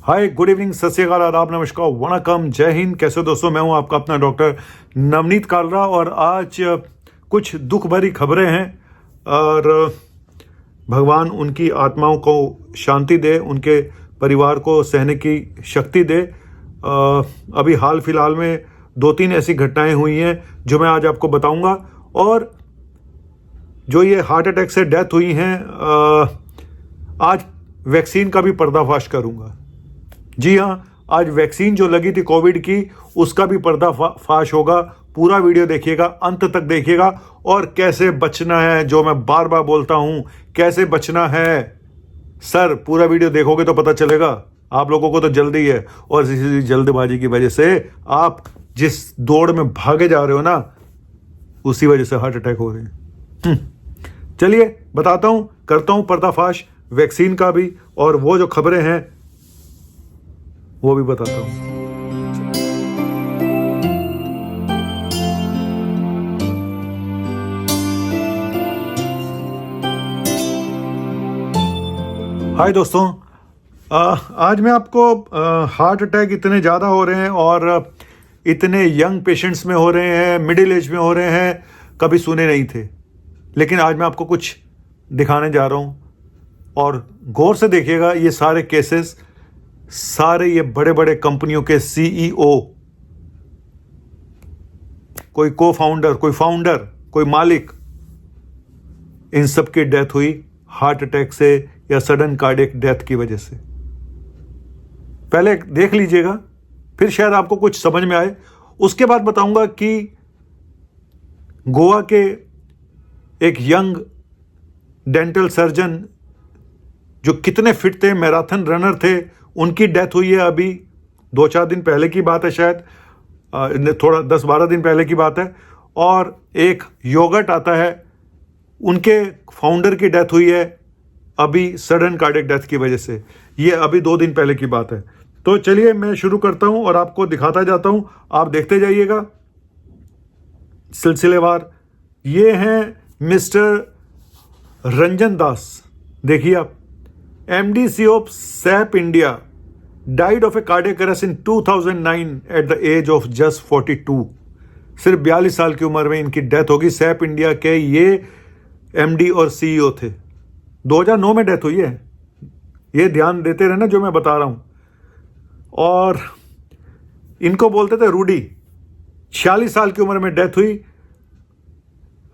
हाय, good evening, सत श्री अकाल, आदाब, नमस्कार, वणकम, जय हिंद। कैसे हो दोस्तों? मैं हूं आपका अपना डॉक्टर नवनीत कालरा और आज कुछ दुख भरी खबरें हैं और भगवान उनकी आत्माओं को शांति दे, उनके परिवार को सहने की शक्ति दे। अभी हाल फिलहाल में 2-3 ऐसी घटनाएं हुई हैं जो मैं आज आपको बताऊंगा। और जो ये हार्ट अटैक से डेथ हुई हैं, आज वैक्सीन का भी पर्दाफाश करूंगा। जी हाँ, आज वैक्सीन जो लगी थी कोविड की, उसका भी पर्दाफाश होगा। पूरा वीडियो देखिएगा, अंत तक देखिएगा। और कैसे बचना है, जो मैं बार बार बोलता हूं, कैसे बचना है सर, पूरा वीडियो देखोगे तो पता चलेगा। आप लोगों को तो जल्दी है और इसी जल्दबाजी की वजह से आप जिस दौड़ में भागे जा रहे हो ना, उसी वजह से हार्ट अटैक हो रहे हैं। चलिए बताता हूं, करता हूं पर्दाफाश वैक्सीन का भी, और वो जो खबरें हैं वो भी बताता हूं। हाय दोस्तों, आज मैं आपको हार्ट अटैक इतने ज़्यादा हो रहे हैं और इतने यंग पेशेंट्स में हो रहे हैं, मिडिल एज में हो रहे हैं, कभी सुने नहीं थे। लेकिन आज मैं आपको कुछ दिखाने जा रहा हूं और गौर से देखिएगा। ये सारे केसेस, सारे ये बड़े बड़े कंपनियों के सीईओ, कोई को फाउंडर, कोई फाउंडर, कोई मालिक, इन सब की डेथ हुई हार्ट अटैक से या सडन कार्डियक डेथ की वजह से। पहले देख लीजिएगा, फिर शायद आपको कुछ समझ में आए। उसके बाद बताऊंगा कि गोवा के एक यंग डेंटल सर्जन जो कितने फिट थे, मैराथन रनर थे, उनकी डेथ हुई है। अभी 2-4 दिन पहले की बात है, शायद थोड़ा 10-12 दिन पहले की बात है। और एक योगर्ट आता है, उनके फाउंडर की डेथ हुई है अभी सडन कार्डियक डेथ की वजह से। ये अभी 2 दिन पहले की बात है। तो चलिए मैं शुरू करता हूं और आपको दिखाता जाता हूं, आप देखते जाइएगा सिलसिलेवार। ये हैं मिस्टर रंजन दास। देखिए आप, MD CEO of SAP India died of a cardiac arrest in 2009 at the age of just 42। सिर्फ 42 साल की उम्र में इनकी डेथ होगी। सैप इंडिया के ये MD और CEO थे। 2009 में डेथ हुई है। ये ध्यान देते रहना जो मैं बता रहा हूं। और इनको बोलते थे रूडी। 46 साल की उम्र में डेथ हुई।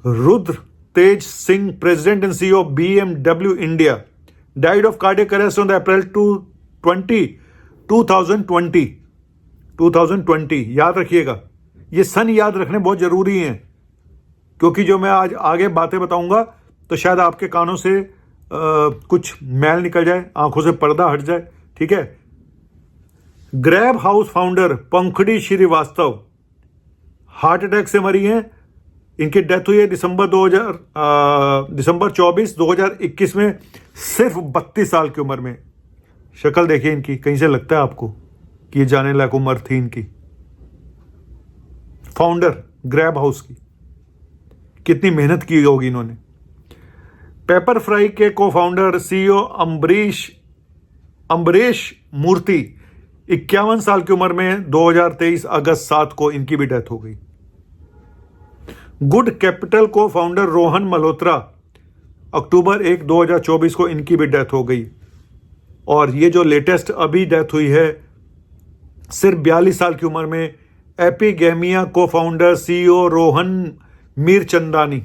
Rudra Tej Singh, president and CEO of BMW India, died of cardiac arrest on the April 2020। याद रखिएगा, ये सन याद रखने बहुत जरूरी हैं, क्योंकि जो मैं आज आगे बातें बताऊंगा तो शायद आपके कानों से कुछ मैल निकल जाए, आंखों से पर्दा हट जाए। ठीक है। Grabhouse founder Pankhuri Srivastava heart attack से मरी हैं। इनकी डेथ हुई है दिसंबर 24, 2021 में, सिर्फ 32 साल की उम्र में। शक्ल देखिए इनकी, कहीं से लगता है आपको कि ये जाने लायक उम्र थी इनकी। फाउंडर ग्रैब हाउस की, कितनी मेहनत की होगी इन्होंने। पेपर फ्राई के को फाउंडर CEO अम्बरीश मूर्ति, 51 साल की उम्र में 2023 अगस्त 7 को इनकी भी डेथ हो गई। गुड कैपिटल को फाउंडर रोहन मल्होत्रा, अक्टूबर 1, 2024 को इनकी भी डेथ हो गई। और ये जो लेटेस्ट अभी डेथ हुई है, सिर्फ 42 साल की उम्र में, एपिगेमिया को फाउंडर CEO रोहन मीरचंदानी।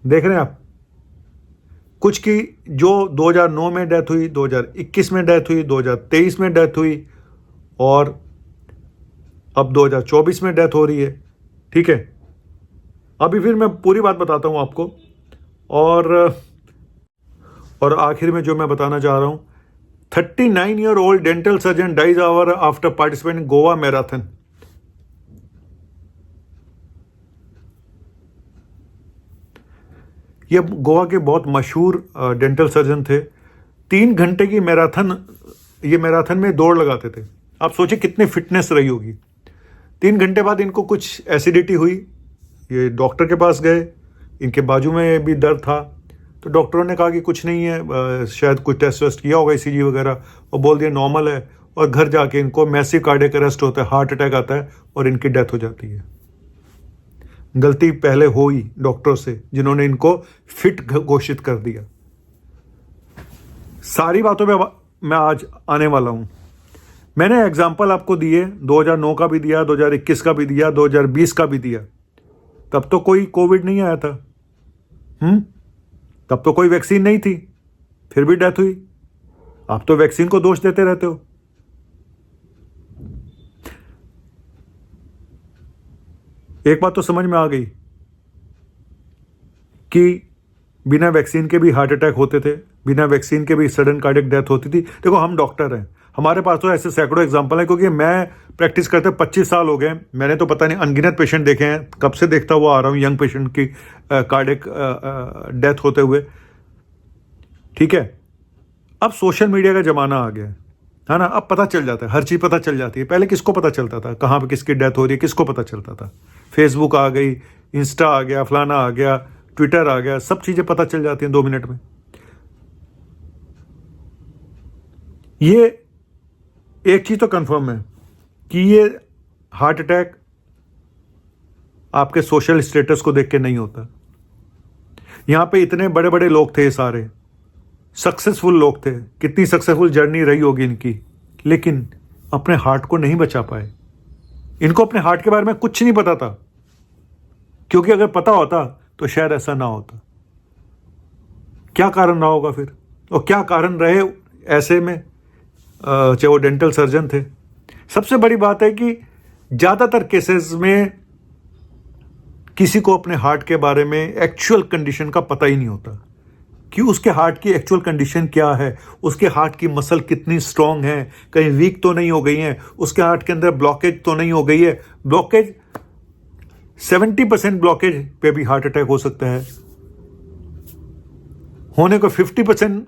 देख रहे हैं आप, कुछ की जो 2009 में डेथ हुई, 2021 में डेथ हुई, 2023 में डेथ हुई और अब 2024 में डेथ हो रही है। ठीक है। अभी फिर मैं पूरी बात बताता हूं आपको। और आखिर में जो मैं बताना चाह रहा हूं, 39-year-old dental surgeon dies hour after participant in Goa marathon. ये गोवा के बहुत मशहूर डेंटल सर्जन थे। 3 घंटे की मैराथन, ये मैराथन में दौड़ लगाते थे। आप सोचिए कितनी फिटनेस रही होगी। 3 घंटे बाद इनको कुछ एसिडिटी हुई, ये डॉक्टर के पास गए, इनके बाजू में भी दर्द था, तो डॉक्टरों ने कहा कि कुछ नहीं है, शायद कुछ टेस्ट वेस्ट किया होगा ईसीजी वगैरह, और बोल दिया नॉर्मल है, और घर जाके इनको मैसिव कार्डियक अरेस्ट होता है, हार्ट अटैक आता है और इनकी डेथ हो जाती है। गलती पहले हुई डॉक्टरों से जिन्होंने इनको फिट घोषित कर दिया। सारी बातों में मैं आज आने वाला हूं। मैंने एग्जाम्पल आपको दिए, 2009 का भी दिया, 2021 का भी दिया, 2020 का भी दिया। तब तो कोई कोविड नहीं आया था, तब तो कोई वैक्सीन नहीं थी, फिर भी डेथ हुई। आप तो वैक्सीन को दोष देते रहते हो। एक बात तो समझ में आ गई कि बिना वैक्सीन के भी हार्ट अटैक होते थे, बिना वैक्सीन के भी सडन कार्डियक डेथ होती थी। देखो, हम डॉक्टर हैं, हमारे पास तो ऐसे सैकड़ों एग्जाम्पल हैं, क्योंकि मैं प्रैक्टिस करते 25 साल हो गए। मैंने तो पता नहीं अनगिनत पेशेंट देखे हैं, कब से देखता हुआ आ रहा हूँ यंग पेशेंट की कार्डियक डेथ होते हुए। ठीक है, अब सोशल मीडिया का जमाना आ गया है ना, अब पता चल जाता है, हर चीज़ पता चल जाती है। पहले किसको पता चलता था कहाँ पे किसकी डेथ हो रही है, किसको पता चलता था? फेसबुक आ गई, इंस्टा आ गया, फलाना आ गया, ट्विटर आ गया, सब चीज़ें पता चल जाती हैं 2 मिनट में। ये एक चीज़ तो कंफर्म है कि ये हार्ट अटैक आपके सोशल स्टेटस को देख के नहीं होता। यहां पे इतने बड़े बड़े लोग थे, सारे सक्सेसफुल लोग थे, कितनी सक्सेसफुल जर्नी रही होगी इनकी, लेकिन अपने हार्ट को नहीं बचा पाए। इनको अपने हार्ट के बारे में कुछ नहीं पता था, क्योंकि अगर पता होता तो शायद ऐसा ना होता। क्या कारण रहा होगा फिर, और क्या कारण रहे ऐसे में, चाहे वो डेंटल सर्जन थे। सबसे बड़ी बात है कि ज़्यादातर केसेस में किसी को अपने हार्ट के बारे में एक्चुअल कंडीशन का पता ही नहीं होता कि उसके हार्ट की एक्चुअल कंडीशन क्या है, उसके हार्ट की मसल कितनी स्ट्रांग है, कहीं वीक तो नहीं हो गई है, उसके हार्ट के अंदर ब्लॉकेज तो नहीं हो गई है। ब्लॉकेज 70% ब्लॉकेज पे भी हार्ट अटैक हो सकता है, होने को 50%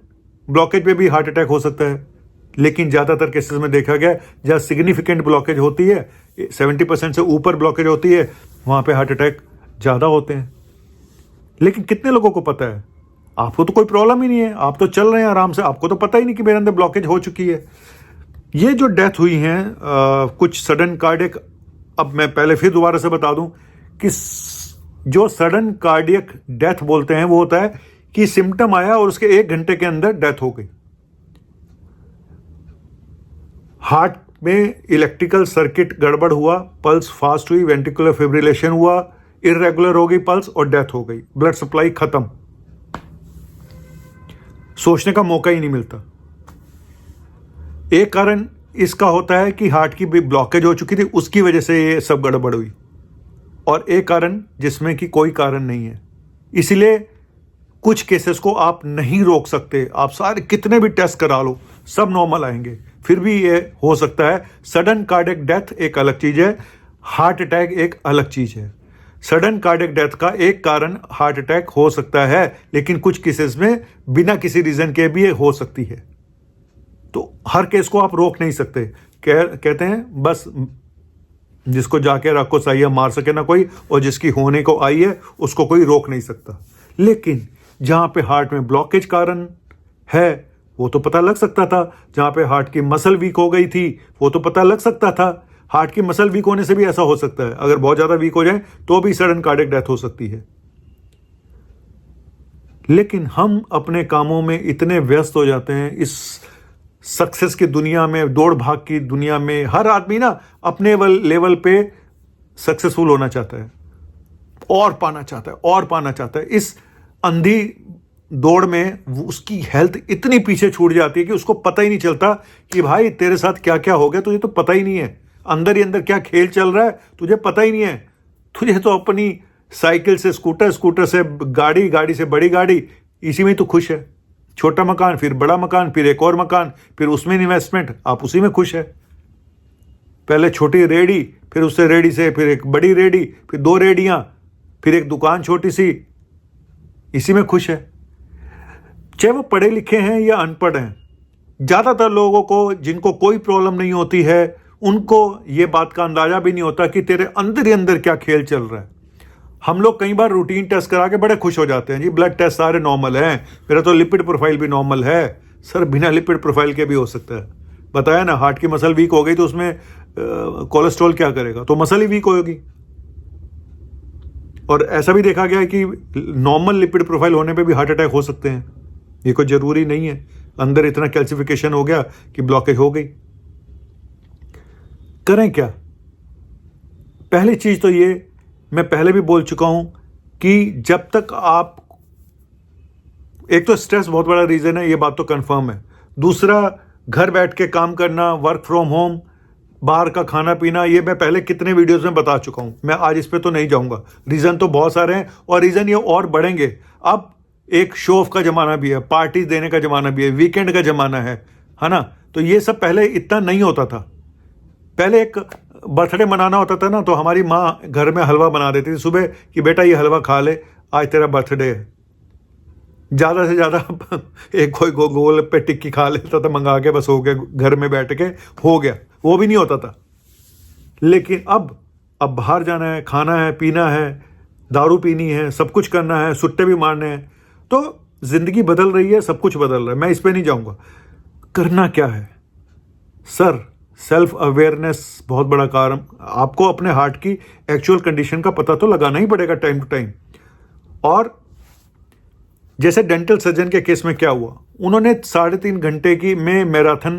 ब्लॉकेज पे भी हार्ट अटैक हो सकता है। लेकिन ज़्यादातर केसेस में देखा गया जहाँ सिग्निफिकेंट ब्लॉकेज होती है, 70% से ऊपर ब्लॉकेज होती है, वहाँ पे हार्ट अटैक ज़्यादा होते हैं। लेकिन कितने लोगों को पता है? आपको तो कोई प्रॉब्लम ही नहीं है, आप तो चल रहे हैं आराम से, आपको तो पता ही नहीं कि मेरे अंदर ब्लॉकेज हो चुकी है। ये जो डेथ हुई हैं कुछ सडन कार्डियक, अब मैं पहले फिर दोबारा से बता दूं कि जो सडन कार्डियक डेथ बोलते हैं वो होता है कि सिम्टम आया और उसके 1 घंटे के अंदर डेथ हो गई। हार्ट में इलेक्ट्रिकल सर्किट गड़बड़ हुआ, पल्स फास्ट हुई, वेंट्रिकुलर फिब्रिलेशन हुआ, इरेगुलर हो गई पल्स और डेथ हो गई, ब्लड सप्लाई खत्म, सोचने का मौका ही नहीं मिलता। एक कारण इसका होता है कि हार्ट की भी ब्लॉकेज हो चुकी थी, उसकी वजह से ये सब गड़बड़ हुई, और एक कारण जिसमें कि कोई कारण नहीं है। इसलिए कुछ केसेस को आप नहीं रोक सकते, आप सारे कितने भी टेस्ट करा लो सब नॉर्मल आएंगे, फिर भी ये हो सकता है। सडन कार्डियक डेथ एक अलग चीज है, हार्ट अटैक एक अलग चीज है। सडन कार्डियक डेथ का एक कारण हार्ट अटैक हो सकता है, लेकिन कुछ केसेस में बिना किसी रीजन के भी ये हो सकती है। तो हर केस को आप रोक नहीं सकते। कहते हैं बस जिसको जाके रखो सही है, मार सके ना कोई, और जिसकी होने को आई है उसको कोई रोक नहीं सकता। लेकिन जहां पे हार्ट में ब्लॉकेज कारण है वो तो पता लग सकता था, जहां पे हार्ट की मसल वीक हो गई थी वो तो पता लग सकता था। हार्ट की मसल वीक होने से भी ऐसा हो सकता है, अगर बहुत ज्यादा वीक हो जाए तो भी सडन कार्डियक डेथ हो सकती है। लेकिन हम अपने कामों में इतने व्यस्त हो जाते हैं, इस सक्सेस की दुनिया में, दौड़ भाग की दुनिया में, हर आदमी ना अपने लेवल पे सक्सेसफुल होना चाहता है, और पाना चाहता है, और पाना चाहता है। इस अंधी दौड़ में उसकी हेल्थ इतनी पीछे छूट जाती है कि उसको पता ही नहीं चलता कि भाई तेरे साथ क्या क्या हो गया, तुझे तो पता ही नहीं है, अंदर ही अंदर क्या खेल चल रहा है तुझे पता ही नहीं है। तुझे तो अपनी साइकिल से स्कूटर, स्कूटर से गाड़ी, गाड़ी से बड़ी गाड़ी, इसी में तो खुश है। छोटा मकान, फिर बड़ा मकान, फिर एक और मकान, फिर उसमें इन्वेस्टमेंट, आप उसी में खुश है। पहले छोटी रेडी, फिर उससे रेडी से फिर एक बड़ी रेडी, फिर 2 रेडियां, फिर एक दुकान छोटी सी, इसी में खुश है। चाहे वो पढ़े लिखे हैं या अनपढ़ हैं, ज्यादातर लोगों को जिनको कोई प्रॉब्लम नहीं होती है, उनको ये बात का अंदाजा भी नहीं होता कि तेरे अंदर ही अंदर क्या खेल चल रहा है। हम लोग कई बार रूटीन टेस्ट करा के बड़े खुश हो जाते हैं, जी ब्लड टेस्ट सारे नॉर्मल हैं, मेरा तो लिपिड प्रोफाइल भी नॉर्मल है। सर बिना लिपिड प्रोफाइल के भी हो सकता है। बताया ना, हार्ट की मसल वीक हो गई तो उसमें कोलेस्ट्रॉल क्या करेगा, तो मसल ही वीक होगी। और ऐसा भी देखा गया है कि नॉर्मल लिपिड प्रोफाइल होने पे भी हार्ट अटैक हो सकते हैं। ये कोई जरूरी नहीं है, अंदर इतना कैल्सिफिकेशन हो गया कि ब्लॉकेज हो गई। करें क्या? पहली चीज तो ये मैं पहले भी बोल चुका हूं कि जब तक आप, एक तो स्ट्रेस बहुत बड़ा रीजन है, ये बात तो कंफर्म है। दूसरा, घर बैठ के काम करना, वर्क फ्रॉम होम, बाहर का खाना पीना, ये मैं पहले कितने वीडियोस में बता चुका हूं, मैं आज इस पे तो नहीं जाऊंगा। रीजन तो बहुत सारे हैं और रीजन ये और बढ़ेंगे। अब एक शो ऑफ का जमाना भी है, पार्टी देने का जमाना भी है, वीकेंड का जमाना है ना। तो ये सब पहले इतना नहीं होता था। पहले एक बर्थडे मनाना होता था ना, तो हमारी माँ घर में हलवा बना देती थी सुबह कि बेटा ये हलवा खा ले, आज तेरा बर्थडे है। ज़्यादा से ज़्यादा एक कोई गोल पे टिक्की खा लेता था मंगा के, बस हो गया, घर में बैठ के हो गया, वो भी नहीं होता था। लेकिन अब बाहर जाना है, खाना है, पीना है, दारू पीनी है, सब कुछ करना है, सुट्टे भी मारने हैं, तो जिंदगी बदल रही है, सब कुछ बदल रहा है। मैं इस पे नहीं जाऊंगा। करना क्या है सर? सेल्फ अवेयरनेस बहुत बड़ा कारण। आपको अपने हार्ट की एक्चुअल कंडीशन का पता तो लगाना ही पड़ेगा टाइम टू टाइम। और जैसे डेंटल सर्जन के केस में क्या हुआ, उन्होंने 3.5 घंटे की में मैराथन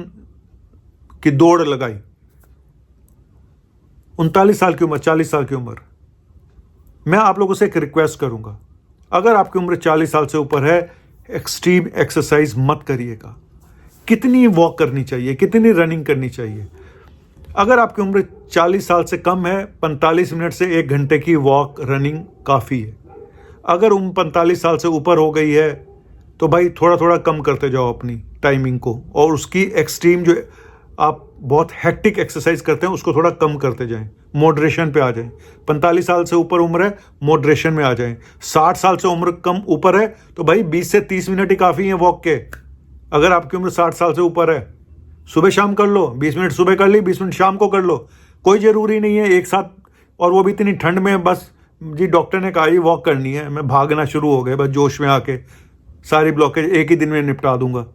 की दौड़ लगाई। 39 साल की उम्र, 40 साल की उम्र। मैं आप लोगों से एक रिक्वेस्ट करूंगा, अगर आपकी उम्र 40 साल से ऊपर है, एक्सट्रीम एक्सरसाइज मत करिएगा। कितनी वॉक करनी चाहिए, कितनी रनिंग करनी चाहिए? अगर आपकी उम्र 40 साल से कम है, 45 मिनट से 1 घंटे की वॉक रनिंग काफ़ी है। अगर उम्र 45 साल से ऊपर हो गई है तो भाई थोड़ा थोड़ा कम करते जाओ अपनी टाइमिंग को, और उसकी एक्सट्रीम जो आप बहुत हेक्टिक एक्सरसाइज करते हैं उसको थोड़ा कम करते जाएं, मॉडरेशन पे आ जाएं। 45 साल से ऊपर उम्र है, मॉडरेशन में आ जाएं। 60 साल से उम्र कम ऊपर है तो भाई 20 से 30 मिनट ही काफ़ी हैं वॉक के। अगर आपकी उम्र 60 साल से ऊपर है, सुबह शाम कर लो, 20 मिनट सुबह कर ली, 20 मिनट शाम को कर लो, कोई ज़रूरी नहीं है एक साथ, और वो भी इतनी ठंड में। बस जी डॉक्टर ने कहा ही वॉक करनी है, मैं भागना शुरू हो गए बस जोश में आके, सारी ब्लॉकेज एक ही दिन में निपटा दूंगा,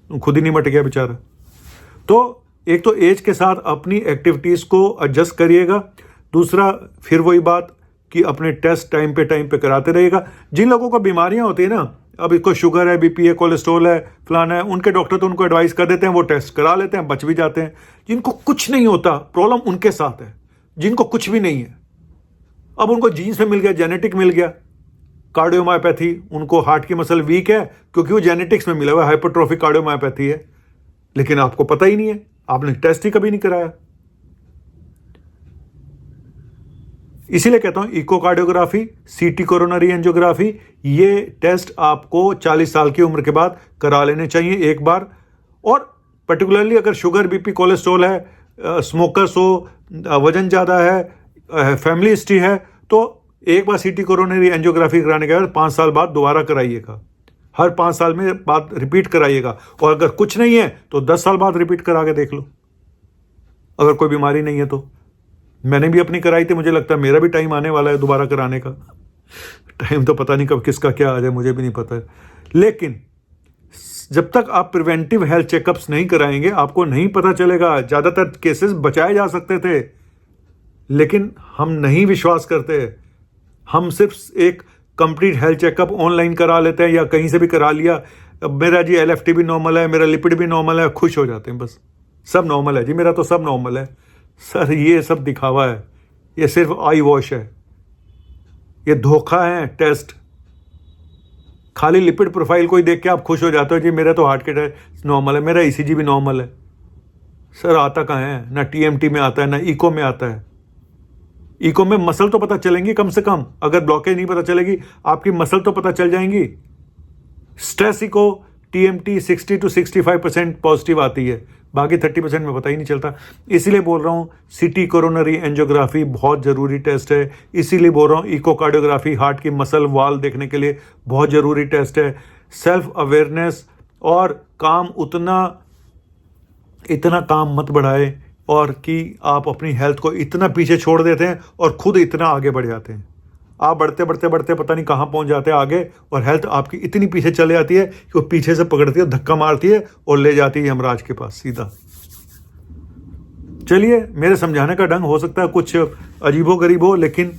खुद ही नहीं मट गया बेचारा। तो एक तो एज के साथ अपनी एक्टिविटीज़ को एडजस्ट करिएगा। दूसरा, फिर वही बात कि अपने टेस्ट टाइम पे कराते रहिएगा। जिन लोगों को बीमारियां होती है ना, अब इसको शुगर है, बीपी है, कोलेस्ट्रॉल है, फलाना है, उनके डॉक्टर तो उनको एडवाइस कर देते हैं, वो टेस्ट करा लेते हैं, बच भी जाते हैं। जिनको कुछ नहीं होता, प्रॉब्लम उनके साथ है। जिनको कुछ भी नहीं है, अब उनको जीन्स में मिल गया, जेनेटिक मिल गया, कार्डियोमायोपैथी, उनको हार्ट की मसल वीक है क्योंकि वो जेनेटिक्स में मिला हुआ हाइपरट्रोफिक कार्डियोमायोपैथी है, लेकिन आपको पता ही नहीं है, आपने टेस्ट ही कभी नहीं कराया। इसीलिए कहता हूं इकोकार्डियोग्राफी, सीटी कोरोनरी एंजियोग्राफी, ये टेस्ट आपको 40 साल की उम्र के बाद करा लेने चाहिए एक बार। और पर्टिकुलरली अगर शुगर, बीपी, कोलेस्ट्रॉल है, स्मोकर्स हो, वजन ज़्यादा है, फैमिली हिस्ट्री है, तो एक बार सीटी कोरोनरी एंजियोग्राफी कराने के बाद 5 साल बाद दोबारा कराइएगा। हर 5 साल में बाद रिपीट कराइएगा। और अगर कुछ नहीं है तो 10 साल बाद रिपीट करा के देख लो, अगर कोई बीमारी नहीं है तो। मैंने भी अपनी कराई थी, मुझे लगता है मेरा भी टाइम आने वाला है दोबारा कराने का। टाइम तो पता नहीं कब किसका क्या आ जाए, मुझे भी नहीं पता है। लेकिन जब तक आप प्रिवेंटिव हेल्थ चेकअप्स नहीं कराएंगे, आपको नहीं पता चलेगा। ज़्यादातर केसेस बचाए जा सकते थे, लेकिन हम नहीं विश्वास करते। हम सिर्फ एक कंप्लीट हेल्थ चेकअप ऑनलाइन करा लेते हैं या कहीं से भी करा लिया, मेरा जी LFT भी नॉर्मल है, मेरा लिपिड भी नॉर्मल है, खुश हो जाते हैं, बस सब नॉर्मल है जी, मेरा तो सब नॉर्मल है। सर ये सब दिखावा है, ये सिर्फ आई वॉश है, ये धोखा है टेस्ट। खाली लिपिड प्रोफाइल को ही देख के आप खुश हो जाते हो, जी मेरा तो हार्ट के टेस्ट नॉर्मल है, मेरा ECG भी नॉर्मल है। सर आता कहाँ है? ना TMT में आता है, ना इको में आता है। इको में मसल तो पता चलेंगी कम से कम, अगर ब्लॉकेज नहीं पता चलेगी आपकी मसल तो पता चल जाएंगी। Stress echo TMT 60 to 65% positive आती है, बाकी 30% में पता ही नहीं चलता। इसीलिए बोल रहा हूँ सीटी कोरोनरी एंजियोग्राफी बहुत ज़रूरी टेस्ट है। इसीलिए बोल रहा हूँ इकोकार्डियोग्राफी हार्ट की मसल वाल देखने के लिए बहुत ज़रूरी टेस्ट है। सेल्फ अवेयरनेस और काम इतना काम मत बढ़ाए और कि आप अपनी हेल्थ को इतना पीछे छोड़ देते हैं और खुद इतना आगे बढ़ जाते हैं। आप बढ़ते बढ़ते बढ़ते पता नहीं कहाँ पहुंच जाते हैं आगे, और हेल्थ आपकी इतनी पीछे चले जाती है कि वो पीछे से पकड़ती है, धक्का मारती है और ले जाती है यमराज के पास सीधा। चलिए, मेरे समझाने का ढंग हो सकता है कुछ अजीबो गरीब हो, लेकिन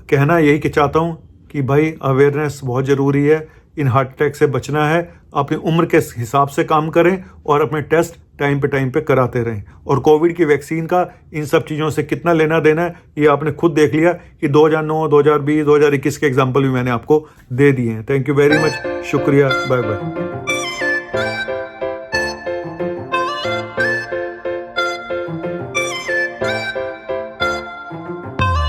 कहना यही कि चाहता हूँ कि भाई अवेयरनेस बहुत ज़रूरी है। इन हार्ट अटैक से बचना है, अपनी उम्र के हिसाब से काम करें और अपने टेस्ट टाइम पे कराते रहें। और कोविड की वैक्सीन का इन सब चीज़ों से कितना लेना देना है ये आपने खुद देख लिया कि 2009, 2020, 2021 के एग्जाम्पल भी मैंने आपको दे दिए हैं। थैंक यू वेरी मच, शुक्रिया, बाय बाय।